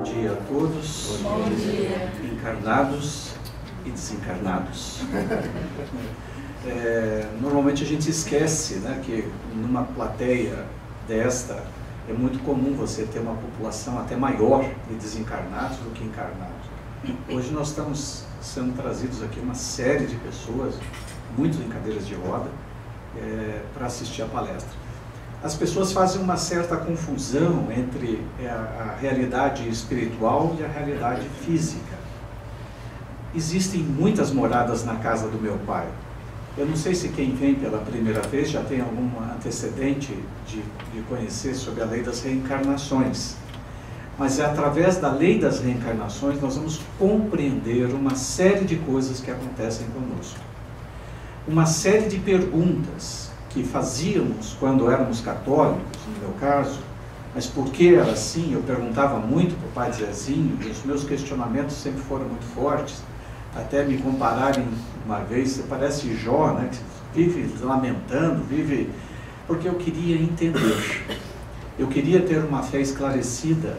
Bom dia a todos. Bom dia. Encarnados e desencarnados. Normalmente a gente esquece, né, que numa plateia desta é muito comum você ter uma população até maior de desencarnados do que encarnados. Hoje nós estamos sendo trazidos aqui uma série de pessoas, muitos em cadeiras de roda, para assistir a palestra. As pessoas fazem uma certa confusão entre a realidade espiritual e a realidade física. Existem muitas moradas na casa do meu pai. Eu não sei se quem vem pela primeira vez já tem algum antecedente de conhecer sobre a lei das reencarnações. Mas é através da lei das reencarnações nós vamos compreender uma série de coisas que acontecem conosco. Uma série de perguntas que fazíamos quando éramos católicos, no meu caso, mas por que era assim? Eu perguntava muito para o pai Zezinho, e os meus questionamentos sempre foram muito fortes, até me compararem uma vez, você parece Jó, né, que vive lamentando, vive... Porque eu queria entender, eu queria ter uma fé esclarecida,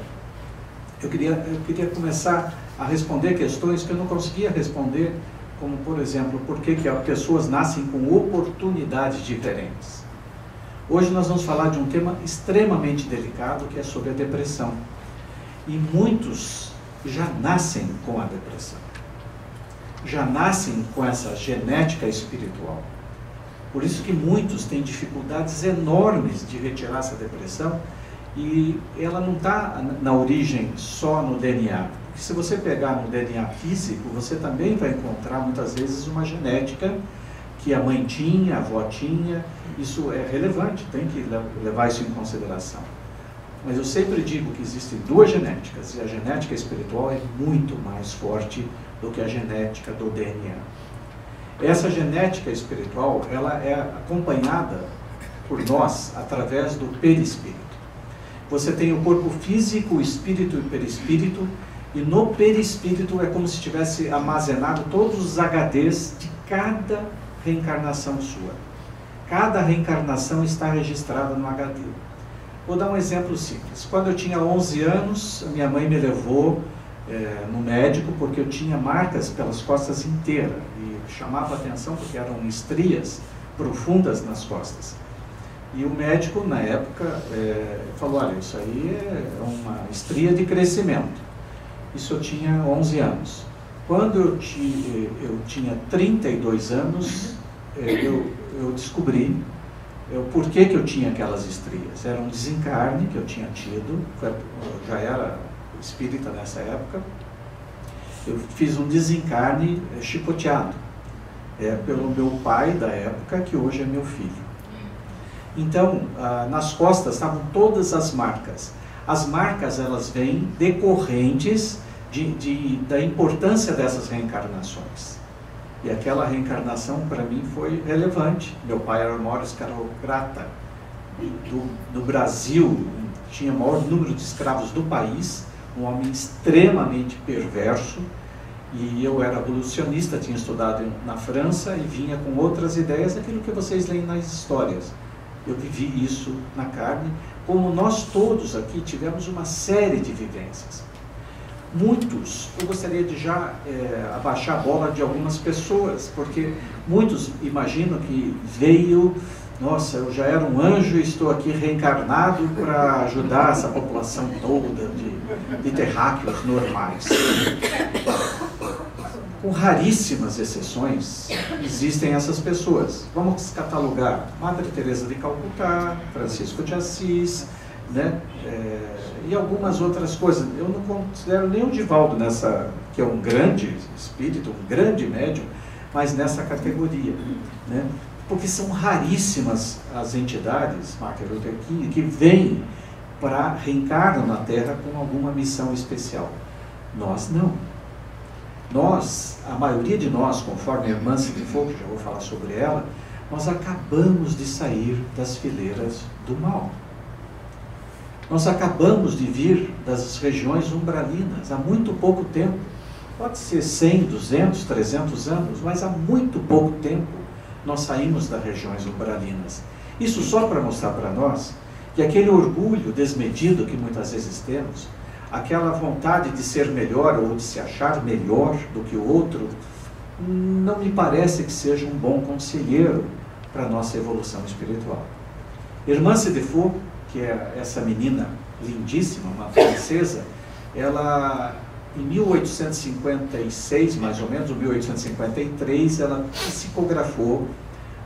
eu queria começar a responder questões que eu não conseguia responder, como, por exemplo, por que pessoas nascem com oportunidades diferentes. Hoje nós vamos falar de um tema extremamente delicado, que é sobre a depressão. E muitos já nascem com a depressão. Já nascem com essa genética espiritual. Por isso que muitos têm dificuldades enormes de retirar essa depressão, e ela não está na origem só no DNA. Porque se você pegar no DNA físico, você também vai encontrar muitas vezes uma genética que a mãe tinha, a avó tinha. Isso é relevante, tem que levar isso em consideração. Mas eu sempre digo que existem duas genéticas, e a genética espiritual é muito mais forte do que a genética do DNA. Essa genética espiritual, ela é acompanhada por nós através do perispírito. Você tem o corpo físico, o espírito e o perispírito, e no perispírito é como se tivesse armazenado todos os HDs de cada reencarnação sua. Cada reencarnação está registrada no HD. Vou dar um exemplo simples. Quando eu tinha 11 anos, minha mãe me levou no médico porque eu tinha marcas pelas costas inteiras. E chamava a atenção porque eram estrias profundas nas costas. E o médico, na época, falou, olha, isso aí é uma estria de crescimento. Isso eu tinha 11 anos. Quando eu tinha 32 anos, eu descobri o porquê que eu tinha aquelas estrias. Era um desencarne que eu tinha tido, eu já era espírita nessa época. Eu fiz um desencarne chicoteado pelo meu pai da época, que hoje é meu filho. Então, nas costas estavam todas as marcas. As marcas, elas vêm decorrentes da importância dessas reencarnações. E aquela reencarnação, para mim, foi relevante. Meu pai era o maior escravocrata do Brasil, tinha o maior número de escravos do país, um homem extremamente perverso, e eu era abolicionista, tinha estudado na França e vinha com outras ideias, aquilo que vocês leem nas histórias. Eu vivi isso na carne, como nós todos aqui tivemos uma série de vivências. Muitos, eu gostaria de já abaixar a bola de algumas pessoas, porque muitos imaginam que veio, nossa, eu já era um anjo e estou aqui reencarnado para ajudar essa população toda de terráqueos normais. Com raríssimas exceções, existem essas pessoas. Vamos catalogar Madre Teresa de Calcutá, Francisco de Assis, né? E algumas outras coisas. Eu não considero nem o Divaldo que é um grande espírito, um grande médium, mas nessa categoria, né? Porque são raríssimas as entidades, Martin Luther King, que vêm para reencarnar na Terra com alguma missão especial. Nós não. Nós, a maioria de nós, conforme a irmã Cid Fogo, já vou falar sobre ela, nós acabamos de sair das fileiras do mal. Nós acabamos de vir das regiões umbralinas há muito pouco tempo. Pode ser 100, 200, 300 anos, mas há muito pouco tempo nós saímos das regiões umbralinas. Isso só para mostrar para nós que aquele orgulho desmedido que muitas vezes temos, aquela vontade de ser melhor ou de se achar melhor do que o outro, não me parece que seja um bom conselheiro para a nossa evolução espiritual. Hermance de Faux, que é essa menina lindíssima, uma francesa, ela, em 1856, mais ou menos, ou 1853, ela psicografou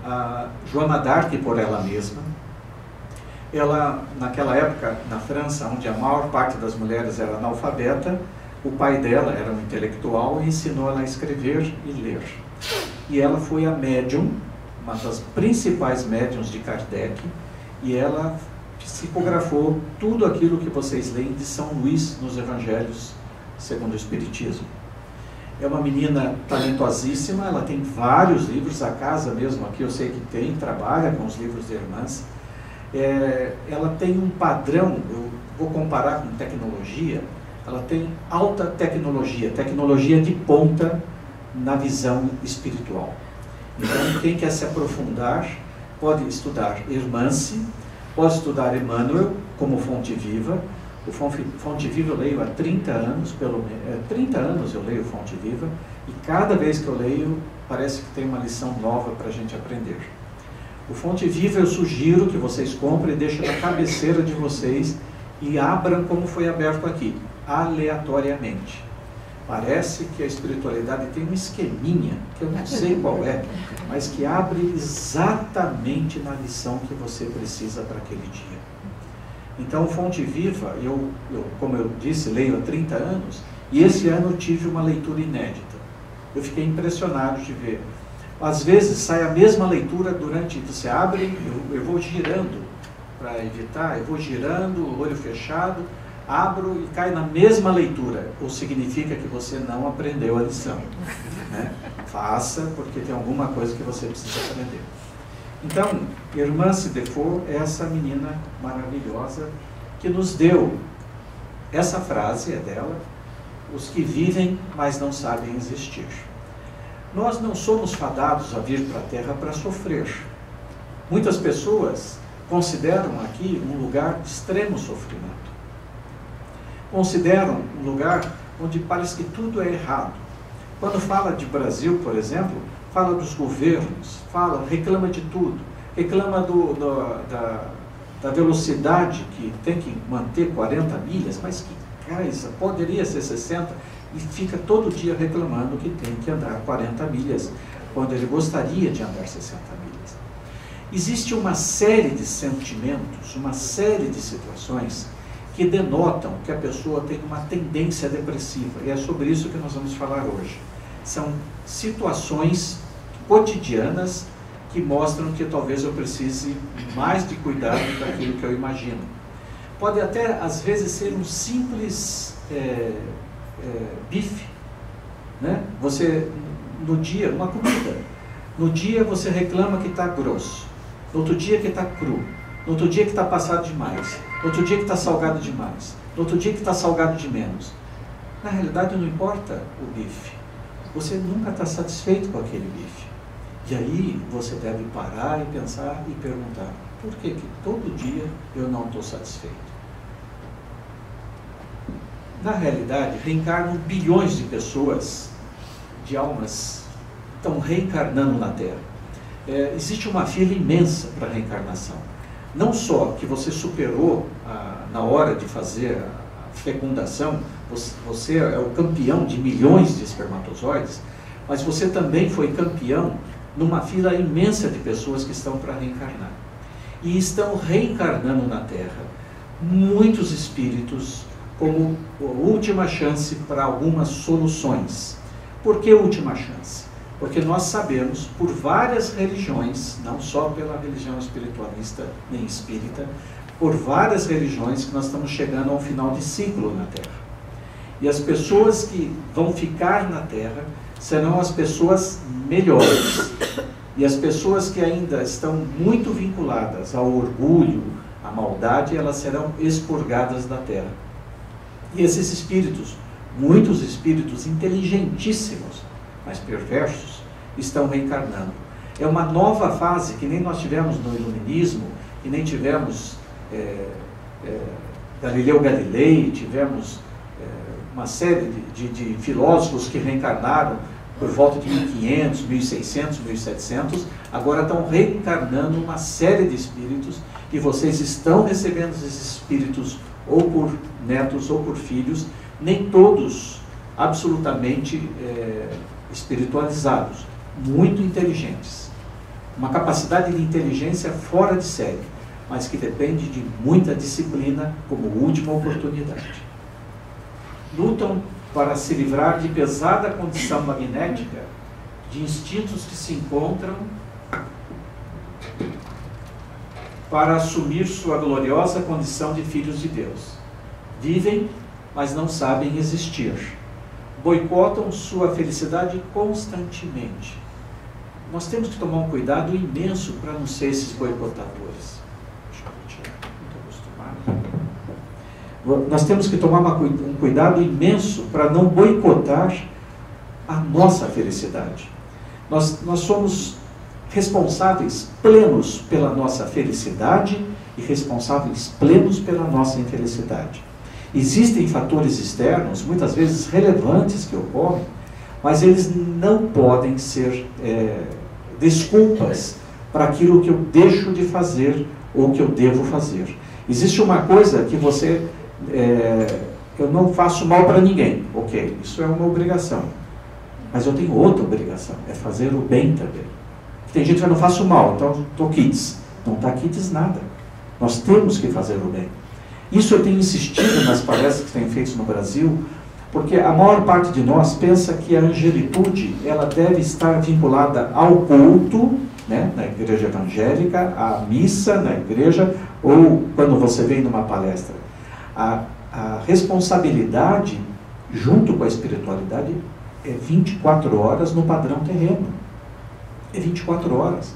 a Joana d'Arc por ela mesma. Ela, naquela época, na França, onde a maior parte das mulheres era analfabeta, o pai dela era um intelectual e ensinou ela a escrever e ler. E ela foi a médium, uma das principais médiums de Kardec, e ela psicografou tudo aquilo que vocês leem de São Luís nos Evangelhos segundo o Espiritismo. É uma menina talentosíssima, ela tem vários livros, a casa mesmo aqui eu sei que tem, trabalha com os livros de irmãs. Ela tem um padrão, eu vou comparar com tecnologia, ela tem alta tecnologia, tecnologia de ponta na visão espiritual. Então, quem quer se aprofundar, pode estudar Hermance, pode estudar Emmanuel como fonte viva. O Fonte Viva eu leio há 30 anos, 30 anos eu leio Fonte Viva, e cada vez que eu leio, parece que tem uma lição nova para a gente aprender. O Fonte Viva eu sugiro que vocês comprem e deixem na cabeceira de vocês e abram como foi aberto aqui, aleatoriamente. Parece que a espiritualidade tem um esqueminha, que eu não sei qual é, mas que abre exatamente na lição que você precisa para aquele dia. Então, o Fonte Viva, eu, como eu disse, leio há 30 anos, e esse ano eu tive uma leitura inédita. Eu fiquei impressionado de ver. Às vezes sai a mesma leitura durante, você abre, eu vou girando para evitar, eu vou girando, o olho fechado, abro e cai na mesma leitura, ou significa que você não aprendeu a lição, né? Faça, porque tem alguma coisa que você precisa aprender. Então, Hermance de Faux é essa menina maravilhosa que nos deu essa frase, é dela: os que vivem, mas não sabem existir. Nós não somos fadados a vir para a Terra para sofrer. Muitas pessoas consideram aqui um lugar de extremo sofrimento. Consideram um lugar onde parece que tudo é errado. Quando fala de Brasil, por exemplo, fala dos governos, reclama de tudo, reclama da velocidade que tem que manter 40 milhas, mas que coisa, poderia ser 60, e fica todo dia reclamando que tem que andar 40 milhas, quando ele gostaria de andar 60 milhas. Existe uma série de sentimentos, uma série de situações que denotam que a pessoa tem uma tendência depressiva, e é sobre isso que nós vamos falar hoje. São situações cotidianas que mostram que talvez eu precise mais de cuidado daquilo que eu imagino. Pode até, às vezes, ser um simples bife, né? Você, no dia, uma comida, no dia você reclama que está grosso, no outro dia que está cru, no outro dia que está passado demais, no outro dia que está salgado demais, no outro dia que está salgado de menos. Na realidade, não importa o bife. Você nunca está satisfeito com aquele bife. E aí você deve parar e pensar e perguntar: por que todo dia eu não estou satisfeito? Na realidade, reencarnam bilhões de pessoas, de almas, estão reencarnando na Terra. Existe uma fila imensa para a reencarnação. Não só que você superou na hora de fazer a fecundação, você é o campeão de milhões de espermatozoides, mas você também foi campeão numa fila imensa de pessoas que estão para reencarnar. E estão reencarnando na Terra muitos espíritos como última chance para algumas soluções. Por que última chance? Porque nós sabemos, por várias religiões, não só pela religião espiritualista nem espírita, por várias religiões, que nós estamos chegando a um final de ciclo na Terra. E as pessoas que vão ficar na Terra serão as pessoas melhores. E as pessoas que ainda estão muito vinculadas ao orgulho, à maldade, elas serão expurgadas da Terra. E esses espíritos, muitos espíritos inteligentíssimos, mas perversos, estão reencarnando. É uma nova fase que nem nós tivemos no Iluminismo, que nem tivemos Galileu Galilei, tivemos uma série de filósofos que reencarnaram por volta de 1500, 1600, 1700, agora estão reencarnando uma série de espíritos, e vocês estão recebendo esses espíritos ou por netos ou por filhos, nem todos absolutamente espiritualizados, muito inteligentes. Uma capacidade de inteligência fora de série, mas que depende de muita disciplina como última oportunidade. Lutam para se livrar de pesada condição magnética, de instintos que se encontram para assumir sua gloriosa condição de filhos de Deus. Vivem, mas não sabem existir. Boicotam sua felicidade constantemente. Nós temos que tomar um cuidado imenso para não ser esses boicotadores. Deixa eu tirar, não estou acostumado. Nós temos que tomar um cuidado imenso para não boicotar a nossa felicidade. Nós somos responsáveis plenos pela nossa felicidade e responsáveis plenos pela nossa infelicidade. Existem fatores externos, muitas vezes relevantes, que ocorrem, mas eles não podem ser desculpas para aquilo que eu deixo de fazer ou que eu devo fazer. Existe uma coisa que eu não faço mal para ninguém, ok, isso é uma obrigação, mas eu tenho outra obrigação, é fazer o bem também. Tem gente que eu não faço mal, então estou quites. Não está quites nada. Nós temos que fazer o bem. Isso eu tenho insistido nas palestras que tenho feito no Brasil, porque a maior parte de nós pensa que a angelitude ela deve estar vinculada ao culto, né, na igreja evangélica, à missa na igreja, ou quando você vem numa palestra. A responsabilidade, junto com a espiritualidade, é 24 horas no padrão terreno. É 24 horas.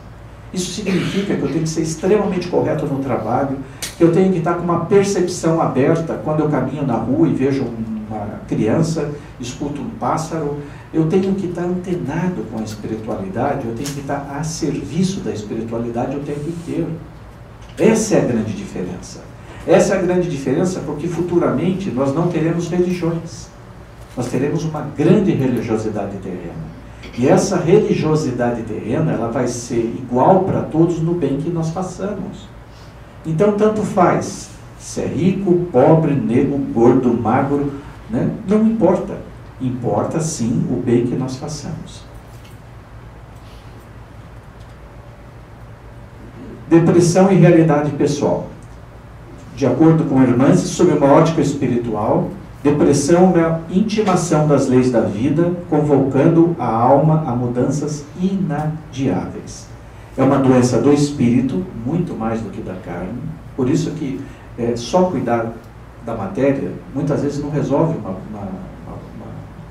Isso significa que eu tenho que ser extremamente correto no trabalho, que eu tenho que estar com uma percepção aberta quando eu caminho na rua e vejo uma criança, escuto um pássaro. Eu tenho que estar antenado com a espiritualidade, eu tenho que estar a serviço da espiritualidade o tempo inteiro. Essa é a grande diferença. Essa é a grande diferença porque futuramente nós não teremos religiões. Nós teremos uma grande religiosidade terrena. E essa religiosidade terrena, ela vai ser igual para todos no bem que nós façamos. Então, tanto faz se é rico, pobre, negro, gordo, magro, né? Não importa. Importa, sim, o bem que nós façamos. Depressão e realidade pessoal. De acordo com Hermance, sob uma ótica espiritual, depressão é a intimação das leis da vida, convocando a alma a mudanças inadiáveis. É uma doença do espírito, muito mais do que da carne. Por isso que só cuidar da matéria, muitas vezes não resolve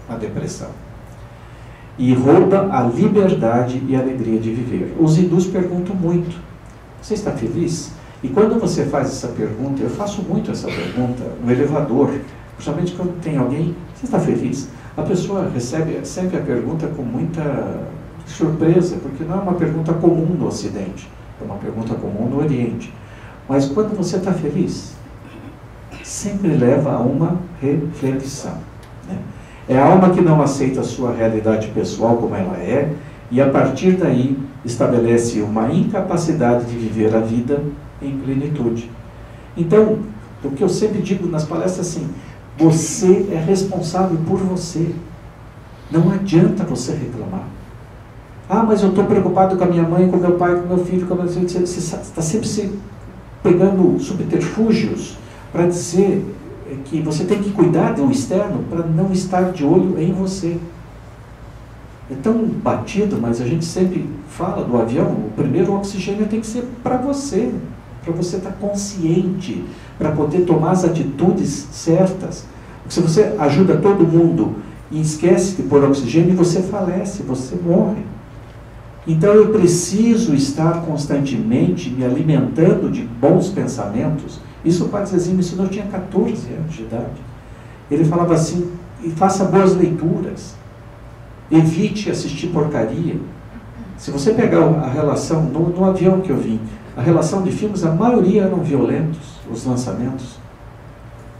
uma depressão. E rouba a liberdade e a alegria de viver. Os hindus perguntam muito: você está feliz? E quando você faz essa pergunta, eu faço muito essa pergunta no elevador, principalmente quando tem alguém: você está feliz? A pessoa recebe sempre a pergunta com muita surpresa, porque não é uma pergunta comum no Ocidente, é uma pergunta comum no Oriente. Mas quando você está feliz, sempre leva a uma reflexão, né? É a alma que não aceita a sua realidade pessoal como ela é, e a partir daí estabelece uma incapacidade de viver a vida em plenitude. Então, o que eu sempre digo nas palestras é assim: você é responsável por você. Não adianta você reclamar. Ah, mas eu estou preocupado com a minha mãe, com o meu pai, com o meu filho, com o meu filho. Você está sempre se pegando subterfúgios para dizer que você tem que cuidar do externo para não estar de olho em você. É tão batido, mas a gente sempre fala do avião: o primeiro oxigênio tem que ser para você estar consciente, para poder tomar as atitudes certas. Porque se você ajuda todo mundo e esquece de pôr oxigênio, você falece, você morre. Então eu preciso estar constantemente me alimentando de bons pensamentos. Isso o Padre Zezinho me ensinou, eu tinha 14 anos de idade. Ele falava assim: e faça boas leituras, evite assistir porcaria. Se você pegar a relação, no avião que eu vim, a relação de filmes, a maioria eram violentos, os lançamentos.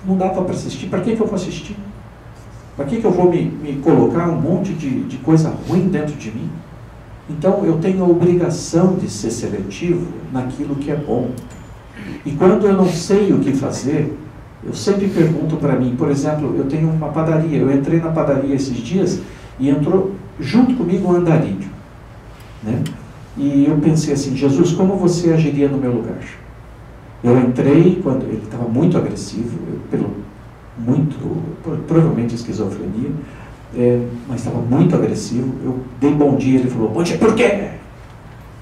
Não dava para assistir. Para que eu vou assistir? Para que eu vou me colocar um monte de coisa ruim dentro de mim? Então, eu tenho a obrigação de ser seletivo naquilo que é bom. E quando eu não sei o que fazer, eu sempre pergunto para mim. Por exemplo, eu tenho uma padaria. Eu entrei na padaria esses dias e entrou junto comigo um andarilho, né? E eu pensei assim, Jesus, como você agiria no meu lugar? Eu entrei, quando ele estava muito agressivo, provavelmente esquizofrenia, mas estava muito agressivo. Eu dei bom dia, ele falou, bom dia, por quê?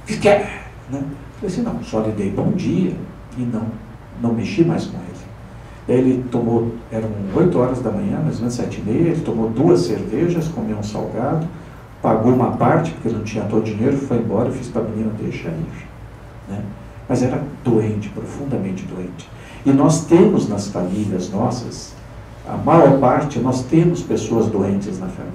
O que quer? Né? Eu falei assim, não, só lhe dei bom dia e não mexi mais com ele. Daí ele tomou, eram 8 horas da manhã, mais ou menos 7h30, ele tomou 2 cervejas, comeu um salgado, pagou uma parte, porque não tinha todo o dinheiro, foi embora, eu fiz para a menina deixar ir. Né? Mas era doente, profundamente doente. E nós temos nas famílias nossas, a maior parte, nós temos pessoas doentes na família.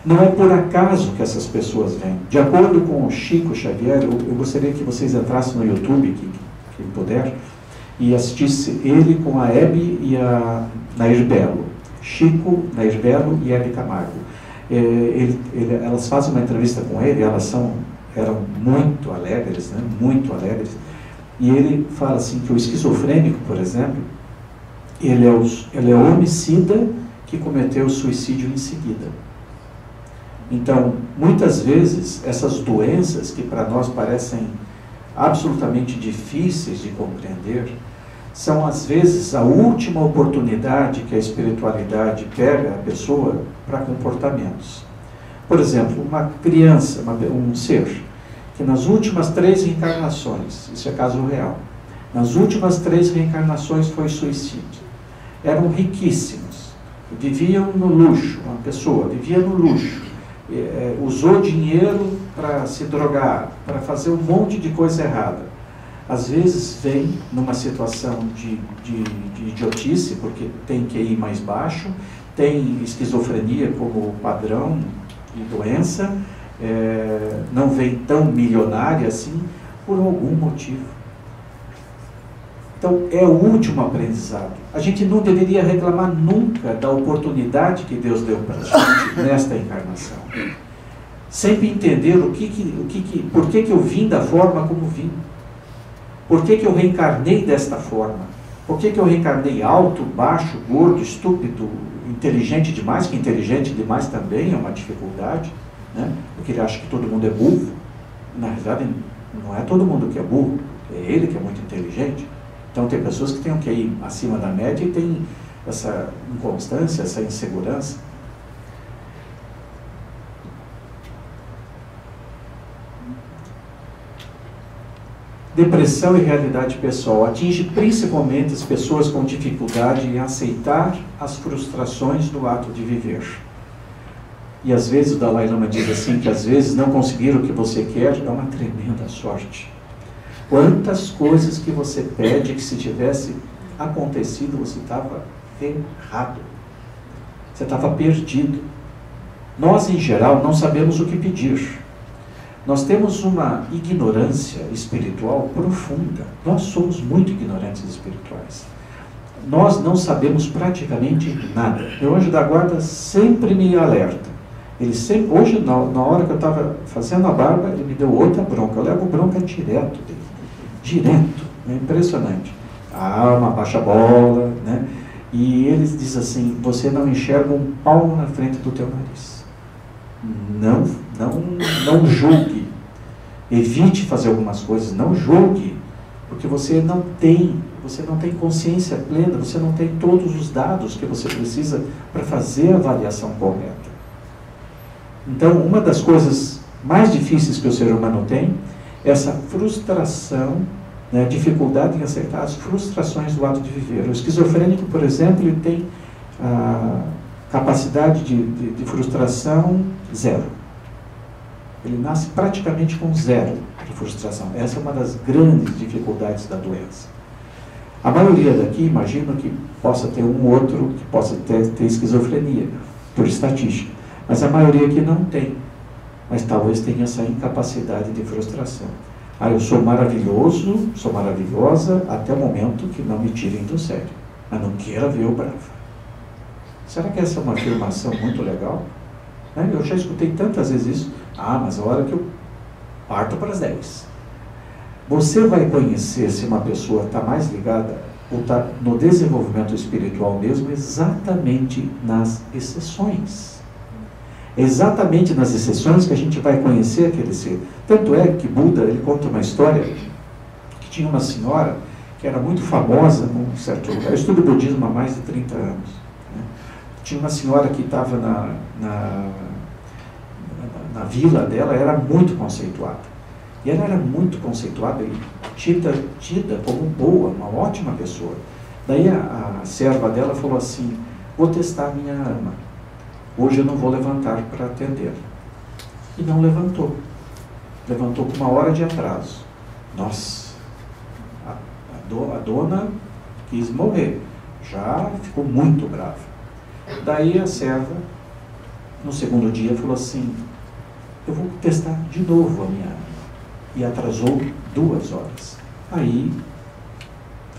Não é por acaso que essas pessoas vêm. De acordo com o Chico Xavier, eu gostaria que vocês entrassem no YouTube, quem puder, e assistisse ele com a Hebe e a Nair Belo. Chico, Nair Belo e Hebe Camargo. Elas fazem uma entrevista com ele, eram muito alegres, né? Muito alegres. E ele fala assim que o esquizofrênico, por exemplo, ele é o homicida que cometeu suicídio em seguida. Então, muitas vezes, essas doenças que para nós parecem absolutamente difíceis de compreender, são às vezes a última oportunidade que a espiritualidade pega a pessoa para comportamentos. Por exemplo, uma criança, um ser, que nas últimas 3 reencarnações, isso é caso real, nas últimas 3 reencarnações foi suicídio. Eram riquíssimos, viviam no luxo, uma pessoa vivia no luxo, usou dinheiro para se drogar, para fazer um monte de coisa errada. Às vezes vem numa situação de idiotice, porque tem QI mais baixo, tem esquizofrenia como padrão de doença, não vem tão milionária assim, por algum motivo. Então, é o último aprendizado. A gente não deveria reclamar nunca da oportunidade que Deus deu para a gente nesta encarnação. Sempre entender por que eu vim da forma como vim. Por que eu reencarnei desta forma? Por que eu reencarnei alto, baixo, gordo, estúpido, inteligente demais, que inteligente demais também é uma dificuldade, né? Porque ele acha que todo mundo é burro. Na verdade, não é todo mundo que é burro, é ele que é muito inteligente. Então tem pessoas que têm que ir acima da média e tem essa inconstância, essa insegurança. Depressão e realidade pessoal atinge principalmente as pessoas com dificuldade em aceitar as frustrações do ato de viver. E às vezes o Dalai Lama diz assim, que às vezes não conseguir o que você quer é uma tremenda sorte. Quantas coisas que você pede que se tivesse acontecido, você estava errado. Você estava perdido. Nós, em geral, não sabemos o que pedir. Nós temos uma ignorância espiritual profunda. Nós somos muito ignorantes espirituais. Nós não sabemos praticamente nada. Meu anjo da guarda sempre me alerta. Ele sempre, hoje, na hora que eu estava fazendo a barba, ele me deu outra bronca. Eu levo bronca direto dele. Direto. É impressionante. Uma baixa bola, né? E ele diz assim, você não enxerga um palmo na frente do teu nariz. Não julgue. Evite fazer algumas coisas, não julgue, porque você não tem consciência plena, você não tem todos os dados que você precisa para fazer a avaliação correta. Então, uma das coisas mais difíceis que o ser humano tem é essa frustração, né, dificuldade em aceitar as frustrações do ato de viver. O esquizofrênico, por exemplo, ele tem a capacidade de frustração 0. Ele nasce praticamente com 0 de frustração. Essa é uma das grandes dificuldades da doença. A maioria daqui, imagino que possa ter um outro que possa ter esquizofrenia, por estatística. Mas a maioria aqui não tem. Mas talvez tenha essa incapacidade de frustração. Eu sou maravilhoso, sou maravilhosa, até o momento que não me tirem do sério. mas não queira ver eu brava. Será que essa é uma afirmação muito legal? Eu já escutei tantas vezes isso. Mas a hora que eu parto para as 10. Você vai conhecer se uma pessoa está mais ligada ou está no desenvolvimento espiritual mesmo exatamente nas exceções. Exatamente nas exceções que a gente vai conhecer aquele ser. Tanto é que Buda, ele conta uma história que tinha uma senhora que era muito famosa num certo lugar. Eu estudo budismo há mais de 30 anos. Tinha uma senhora que estava na vila dela, era muito conceituada. E ela era muito conceituada e tida como boa, uma ótima pessoa. Daí a serva dela falou assim: vou testar minha ama. Hoje eu não vou levantar para atender. E não levantou. Levantou com 1 hora de atraso. Nossa, a dona quis morrer. Já ficou muito brava. Daí a serva, no segundo dia, falou assim: eu vou testar de novo a minha ama. E atrasou 2 horas. Aí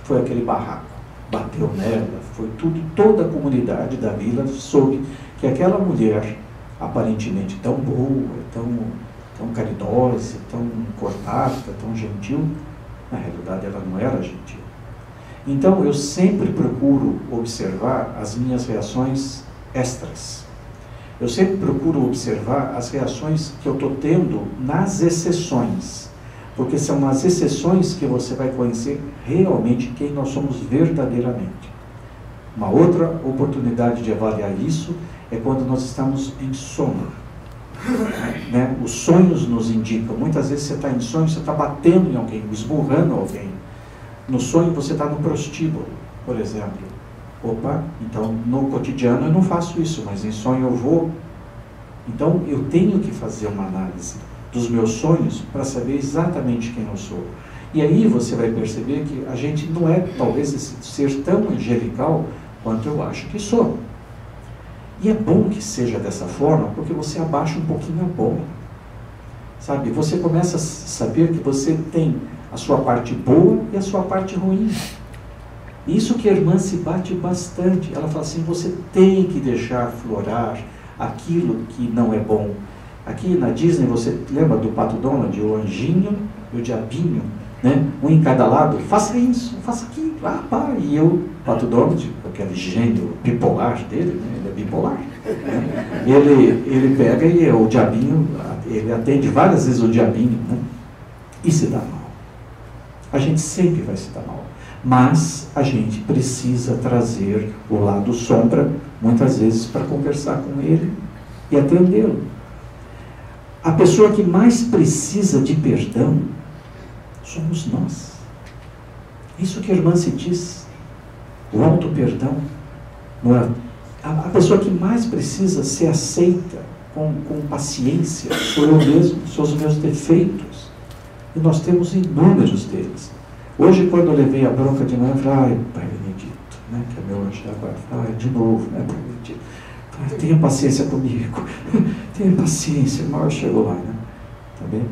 foi aquele barraco. Bateu nela, foi tudo, toda a comunidade da vila soube que aquela mulher, aparentemente tão boa, tão caridosa, tão cortada, tão gentil, na realidade ela não era gentil. Então eu sempre procuro observar as minhas reações extras. Eu sempre procuro observar as reações que eu estou tendo nas exceções, porque são nas exceções que você vai conhecer realmente quem nós somos verdadeiramente. Uma outra oportunidade de avaliar isso é quando nós estamos em sono. Os sonhos nos indicam. Muitas vezes você está em sonho, você está batendo em alguém, esmurrando alguém. No sonho você está no prostíbulo, por exemplo. Opa, então no cotidiano eu não faço isso, mas em sonho eu vou. Então eu tenho que fazer uma análise dos meus sonhos para saber exatamente quem eu sou. E aí você vai perceber que a gente não é talvez esse ser tão angelical quanto eu acho que sou. E é bom que seja dessa forma, porque você abaixa um pouquinho a bola. Sabe? Você começa a saber que você tem a sua parte boa e a sua parte ruim. Isso que a irmã se bate bastante. Ela fala assim: você tem que deixar florar aquilo que não é bom. Aqui na Disney, você lembra do Pato Donald, o anjinho e o diabinho, né? Um em cada lado. Faça isso, faça aquilo. E eu, Pato Donald, aquele gênio bipolar dele, né? Ele é bipolar. Né? Ele pega e o diabinho, ele atende várias vezes o diabinho, né? E se dá mal. A gente sempre vai se dar mal. Mas a gente precisa trazer o lado sombra, muitas vezes, para conversar com ele e atendê-lo. A pessoa que mais precisa de perdão somos nós. Isso que a irmã se diz, o auto-perdão. A pessoa que mais precisa ser aceita com paciência sou eu mesmo, são os meus defeitos. E nós temos inúmeros deles. Hoje, quando eu levei a bronca de manhã, eu falei: Pai Benedito, né, que é meu anjo da guarda, de novo, né, Pai Benedito, tenha paciência comigo, tenha paciência, o maior chegou lá, né, tá bem?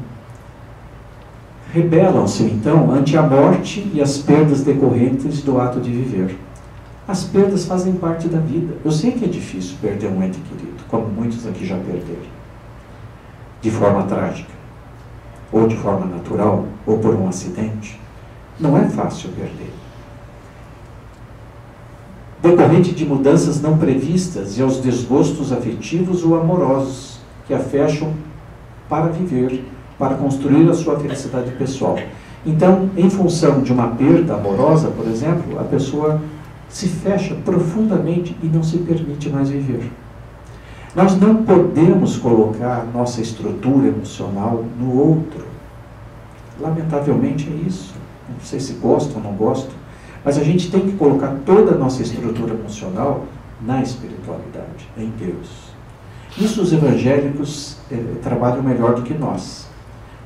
Rebelam-se, então, ante a morte e as perdas decorrentes do ato de viver. As perdas fazem parte da vida. Eu sei que é difícil perder um ente querido, como muitos aqui já perderam, de forma trágica, ou de forma natural, ou por um acidente. Não é fácil perder. Decorrente de mudanças não previstas e aos desgostos afetivos ou amorosos que a fecham para viver, para construir a sua felicidade pessoal. Então, em função de uma perda amorosa, por exemplo, a pessoa se fecha profundamente e não se permite mais viver. Nós não podemos colocar nossa estrutura emocional no outro. Lamentavelmente é isso. Não sei se gosto ou não gosto, mas a gente tem que colocar toda a nossa estrutura emocional na espiritualidade, em Deus. Isso os evangélicos trabalham melhor do que nós,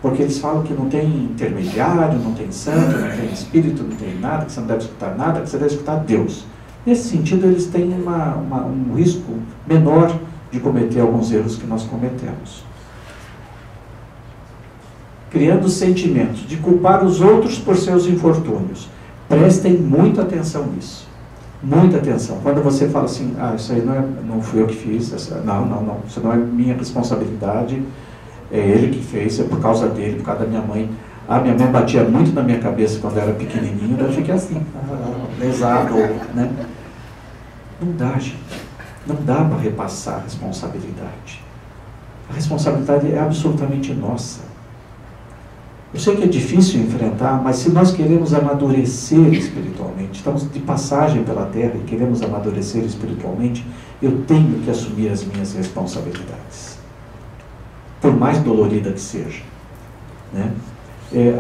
porque eles falam que não tem intermediário, não tem santo, não tem espírito, não tem nada, que você não deve escutar nada, que você deve escutar Deus. Nesse sentido, eles têm um risco menor de cometer alguns erros que nós cometemos. Criando sentimentos de culpar os outros por seus infortúnios. Prestem muita atenção nisso. Muita atenção. Quando você fala assim, isso aí não fui eu que fiz, não, isso não é minha responsabilidade, é ele que fez, é por causa dele, por causa da minha mãe. Minha mãe batia muito na minha cabeça quando eu era pequenininho, eu fiquei assim, lesado, né? Não dá, gente. Não dá para repassar a responsabilidade. A responsabilidade é absolutamente nossa. Eu sei que é difícil enfrentar, mas se nós queremos amadurecer espiritualmente, estamos de passagem pela terra e queremos amadurecer espiritualmente, eu tenho que assumir as minhas responsabilidades. Por mais dolorida que seja. Né?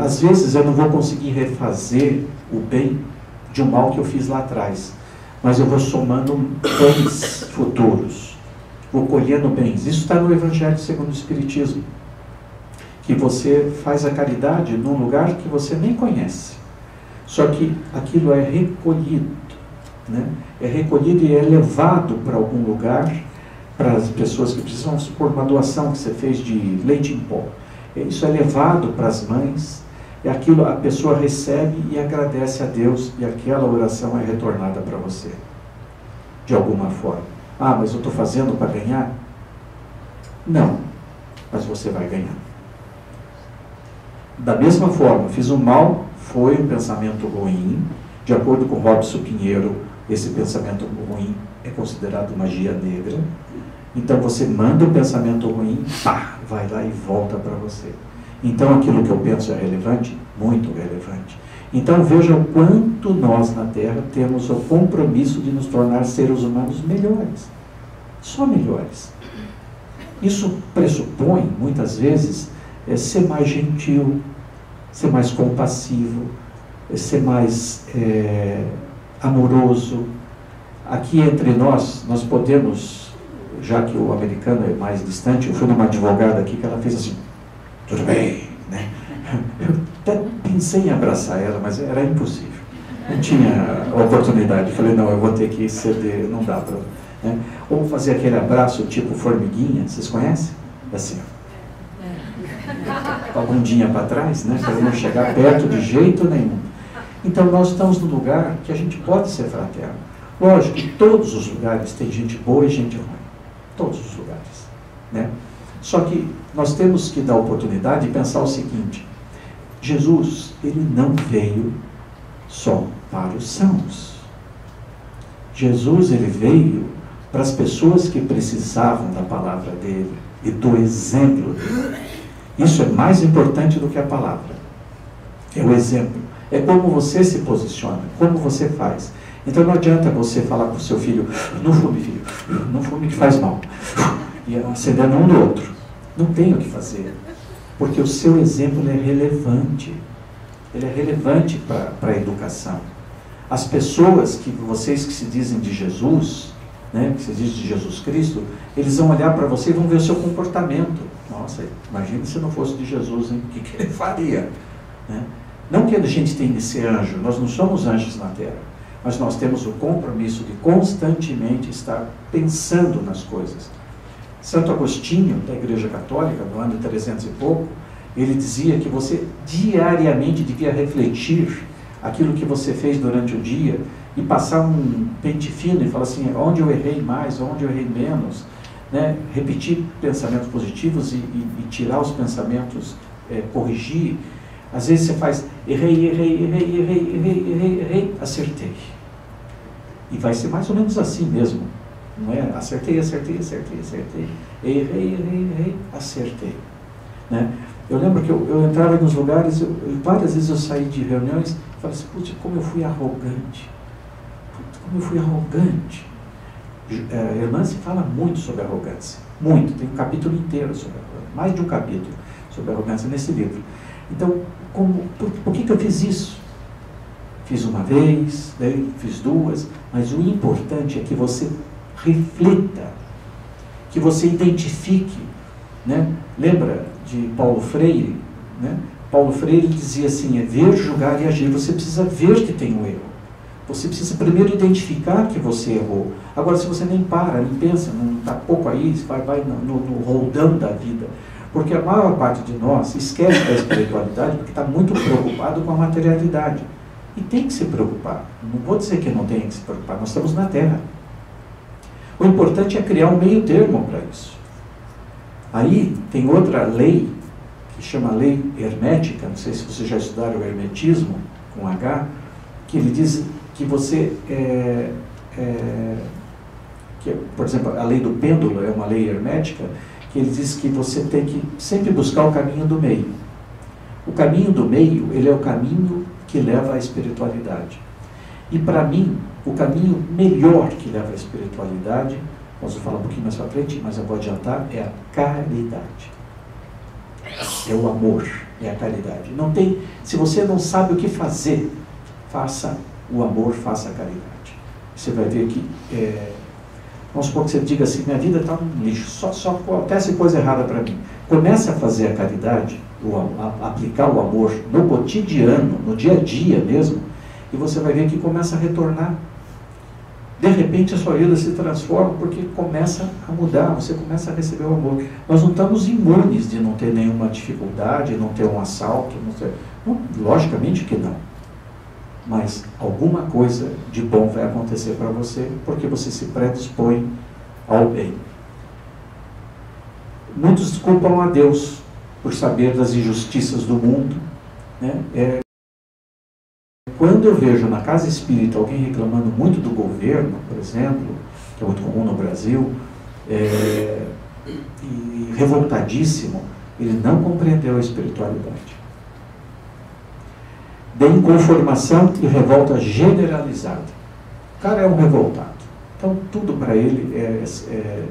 Às vezes eu não vou conseguir refazer o bem de um mal que eu fiz lá atrás, mas eu vou somando bens futuros, vou colhendo bens. Isso está no Evangelho segundo o Espiritismo, que você faz a caridade num lugar que você nem conhece, só que aquilo é recolhido, né? É recolhido e é levado para algum lugar, para as pessoas que precisam, vamos supor, uma doação que você fez de leite em pó. Isso é levado para as mães, e aquilo a pessoa recebe e agradece a Deus, e aquela oração é retornada para você, de alguma forma. Mas eu estou fazendo para ganhar? Não, mas você vai ganhar. Da mesma forma, fiz um mal, foi um pensamento ruim, de acordo com Robson Pinheiro, esse pensamento ruim é considerado magia negra. Então você manda o pensamento ruim, vai lá e volta para você. Então aquilo que eu penso é relevante? Muito relevante. Então veja o quanto nós na Terra temos o compromisso de nos tornar seres humanos melhores. Só melhores. Isso pressupõe, muitas vezes, ser mais gentil, ser mais compassivo, ser mais amoroso. Aqui entre nós podemos, já que o americano é mais distante, eu fui numa advogada aqui que ela fez assim, tudo bem, né? Eu até pensei em abraçar ela, mas era impossível. Não tinha oportunidade. Falei, não, eu vou ter que ceder, não dá para... Né? Ou fazer aquele abraço tipo formiguinha, vocês conhecem? Assim, ó. Com a bundinha para trás, né? Para não chegar perto de jeito nenhum. Então nós estamos num lugar que a gente pode ser fraterno. Lógico que todos os lugares tem gente boa e gente ruim. Todos os lugares, né? Só que nós temos que dar oportunidade de pensar o seguinte: Jesus, ele não veio só para os sãos. Jesus, ele veio para as pessoas que precisavam da palavra dele e do exemplo dele. Isso é mais importante do que a palavra. É o exemplo. É como você se posiciona, como você faz. Então não adianta você falar para o seu filho, não fume, filho, não fume que faz mal. E acendendo um do outro. Não tem o que fazer. Porque o seu exemplo é relevante. Ele é relevante para a educação. As pessoas vocês que se dizem de Jesus, né, que se dizem de Jesus Cristo, eles vão olhar para você e vão ver o seu comportamento. Nossa, imagine se não fosse de Jesus, hein? O que ele faria? Né? Não que a gente tenha que ser anjo, nós não somos anjos na Terra, mas nós temos o compromisso de constantemente estar pensando nas coisas. Santo Agostinho, da Igreja Católica, no ano 300 e pouco, ele dizia que você diariamente devia refletir aquilo que você fez durante o dia e passar um pente fino e falar assim, onde eu errei mais, onde eu errei menos, né? Repetir pensamentos positivos e tirar os pensamentos, corrigir. Às vezes você faz, errei, acertei. E vai ser mais ou menos assim mesmo, não é? Acertei, errei, acertei. Né? Eu lembro que eu entrava nos lugares, várias vezes eu saí de reuniões e falava assim, putz, como eu fui arrogante. A irmã se fala muito sobre arrogância, muito, tem um capítulo inteiro sobre arrogância, mais de um capítulo sobre arrogância nesse livro. Então, por que eu fiz isso? Fiz uma vez, daí fiz duas, mas o importante é que você reflita, que você identifique, né? Lembra de Paulo Freire? Né? Paulo Freire dizia assim, é ver, julgar e agir. Você precisa ver que tem um erro. Você precisa primeiro identificar que você errou. Agora, se você nem para, nem pensa, não está pouco aí, vai no roldão da vida. Porque a maior parte de nós esquece da espiritualidade porque está muito preocupado com a materialidade. E tem que se preocupar. Não vou dizer que não tem que se preocupar, nós estamos na Terra. O importante é criar um meio termo para isso. Aí tem outra lei, que chama lei hermética, não sei se vocês já estudaram o hermetismo, com H, que ele diz que você, por exemplo, a lei do pêndulo é uma lei hermética, que ele diz que você tem que sempre buscar o caminho do meio. O caminho do meio, ele é o caminho que leva à espiritualidade. E para mim, o caminho melhor que leva à espiritualidade, posso falar um pouquinho mais para frente, mas eu vou adiantar, é a caridade. É o amor, é a caridade. Não tem, se você não sabe o que fazer, faça o amor, faça a caridade. Você vai ver que, vamos supor que você diga assim, minha vida está um lixo, só acontece coisa errada para mim. Comece a fazer a caridade, aplicar o amor no cotidiano, no dia a dia mesmo, e você vai ver que começa a retornar. De repente a sua vida se transforma porque começa a mudar, você começa a receber o amor. Nós não estamos imunes de não ter nenhuma dificuldade, não ter um assalto, não, logicamente que não. Mas alguma coisa de bom vai acontecer para você porque você se predispõe ao bem. Muitos culpam a Deus por saber das injustiças do mundo, né? Quando eu vejo na casa espírita alguém reclamando muito do governo, por exemplo, que é muito comum no Brasil, e revoltadíssimo, ele não compreendeu a espiritualidade. De inconformação e revolta generalizada. O cara é um revoltado. Então, tudo para ele é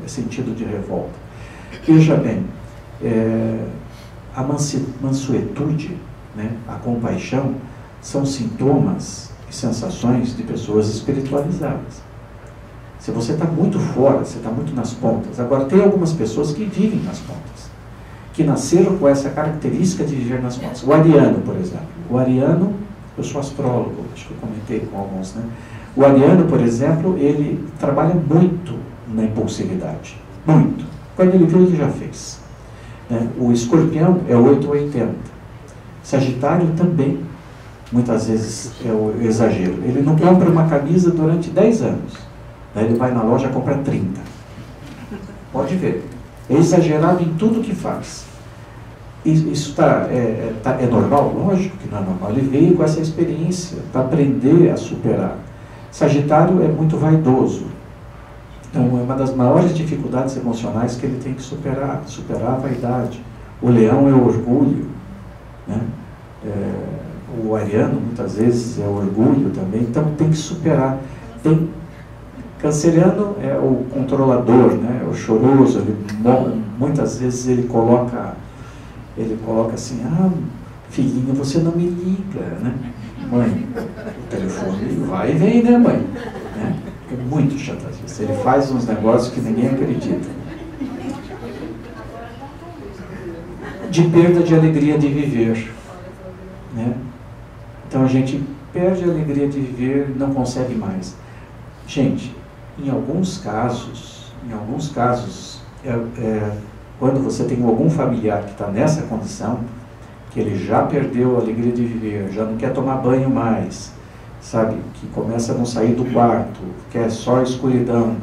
sentido de revolta. Veja bem, a mansuetude, né, a compaixão, são sintomas e sensações de pessoas espiritualizadas. Se você está muito fora, você está muito nas pontas. Agora, tem algumas pessoas que vivem nas pontas, que nasceram com essa característica de viver nas pontas. O ariano, por exemplo. O ariano, eu sou astrólogo, acho que eu comentei com alguns, né? O ariano, por exemplo, ele trabalha muito na impulsividade. Muito. Quando ele viu, ele já fez. Né? O escorpião é 880. Sagitário também. Muitas vezes é o exagero. Ele não compra uma camisa durante 10 anos. Daí ele vai na loja e compra 30. Pode ver. É exagerado em tudo que faz. Isso é normal? Lógico que não é normal. Ele veio com essa experiência para aprender a superar. Sagitário é muito vaidoso. Então, é uma das maiores dificuldades emocionais que ele tem que superar a vaidade. O leão é o orgulho, né? O ariano, muitas vezes, é o orgulho também, então tem que superar. Canceriano é o controlador, né? O choroso, muitas vezes ele coloca assim, filhinho, você não me liga, né? Mãe, o telefone vai e vem, né, mãe? É muito chantagista, ele faz uns negócios que ninguém acredita. De perda de alegria de viver, né? Então a gente perde a alegria de viver, não consegue mais. Gente, em alguns casos, quando você tem algum familiar que está nessa condição, que ele já perdeu a alegria de viver, já não quer tomar banho mais, sabe, que começa a não sair do quarto, quer só escuridão,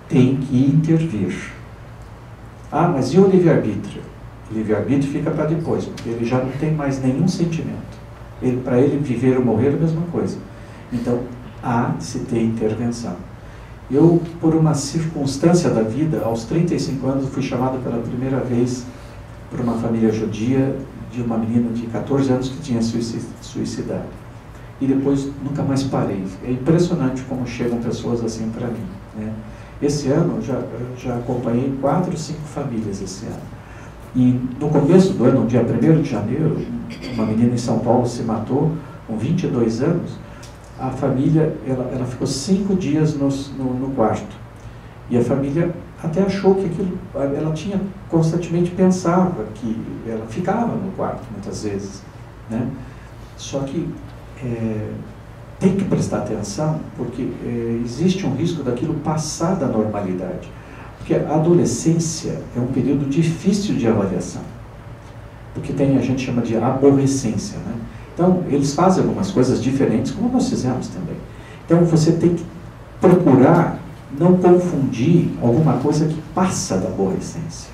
tem que intervir. Mas e o livre-arbítrio? O livre-arbítrio fica para depois, porque ele já não tem mais nenhum sentimento. Para ele viver ou morrer é a mesma coisa. Então, há de se ter intervenção. Eu, por uma circunstância da vida, aos 35 anos, fui chamado pela primeira vez por uma família judia de uma menina de 14 anos que tinha suicidado. E depois nunca mais parei. É impressionante como chegam pessoas assim para mim, né? Esse ano, já acompanhei 4 ou 5 famílias esse ano. E no começo do ano, no dia 1º de janeiro, uma menina em São Paulo se matou, com 22 anos. A família, ela ficou 5 dias no quarto. E a família até achou que aquilo, ela tinha constantemente pensava que ela ficava no quarto, muitas vezes, né? Só que tem que prestar atenção, porque existe um risco daquilo passar da normalidade. Porque a adolescência é um período difícil de avaliação. Porque a gente chama de aborrecência, né? Então, eles fazem algumas coisas diferentes, como nós fizemos também. Então, você tem que procurar não confundir alguma coisa que passa da aborrecência.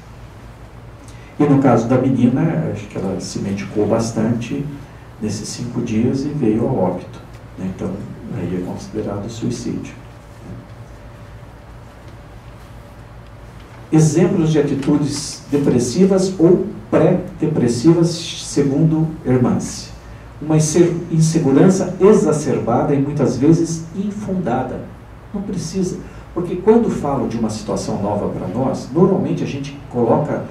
E no caso da menina, acho que ela se medicou bastante nesses 5 dias e veio ao óbito, né? Então, aí é considerado suicídio. Exemplos de atitudes depressivas ou pré-depressivas, segundo Hermance. Uma insegurança exacerbada e muitas vezes infundada. Não precisa, porque quando falo de uma situação nova para nós, normalmente a gente coloca